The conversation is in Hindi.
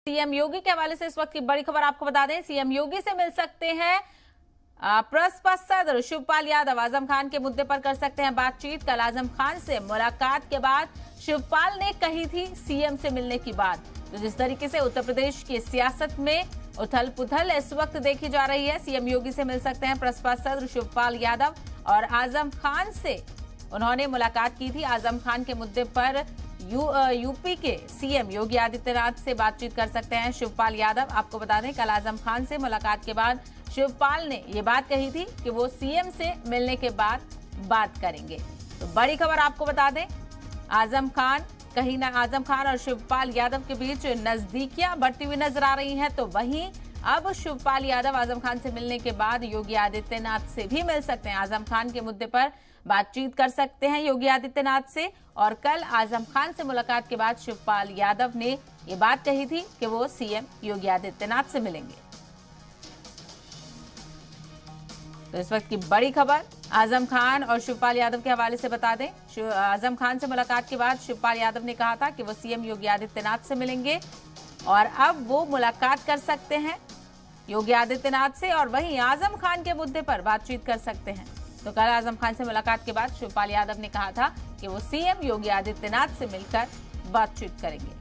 सीएम योगी के हवाले से इस वक्त की बड़ी खबर आपको बता दें, सीएम योगी से मिल सकते हैं प्रसपा सदर शिवपाल यादव। आजम खान के मुद्दे पर कर सकते हैं बातचीत। कल आजम खान से मुलाकात के बाद शिवपाल ने कही थी सीएम से मिलने की बात। तो जिस तरीके से उत्तर प्रदेश की सियासत में उथल पुथल इस वक्त देखी जा रही है, सीएम योगी से मिल सकते हैं प्रसपा सदर शिवपाल यादव और आजम खान से उन्होंने मुलाकात की थी। आजम खान के मुद्दे पर यूपी के सीएम योगी आदित्यनाथ से बातचीत कर सकते हैं शिवपाल यादव। आपको बता दें, कल आजम खान से मुलाकात के बाद शिवपाल ने ये बात कही थी कि वो सीएम से मिलने के बाद बात करेंगे। तो बड़ी खबर आपको बता दें, आजम खान और शिवपाल यादव के बीच नजदीकियां बढ़ती हुई नजर आ रही हैं। तो वहीं अब शिवपाल यादव आजम खान से मिलने के बाद योगी आदित्यनाथ से भी मिल सकते हैं। आजम खान के मुद्दे पर बातचीत कर सकते हैं योगी आदित्यनाथ से। और कल आजम खान से मुलाकात के बाद शिवपाल यादव ने ये बात कही थी कि वो सीएम योगी आदित्यनाथ से मिलेंगे। तो इस वक्त की बड़ी खबर आजम खान और शिवपाल यादव के हवाले से बता दें, आजम खान से मुलाकात के बाद शिवपाल यादव ने कहा था कि वो सीएम योगी आदित्यनाथ से मिलेंगे और अब वो मुलाकात कर सकते हैं योगी आदित्यनाथ से और वहीं आजम खान के मुद्दे पर बातचीत कर सकते हैं। तो कल आजम खान से मुलाकात के बाद शिवपाल यादव ने कहा था कि वो सीएम योगी आदित्यनाथ से मिलकर बातचीत करेंगे।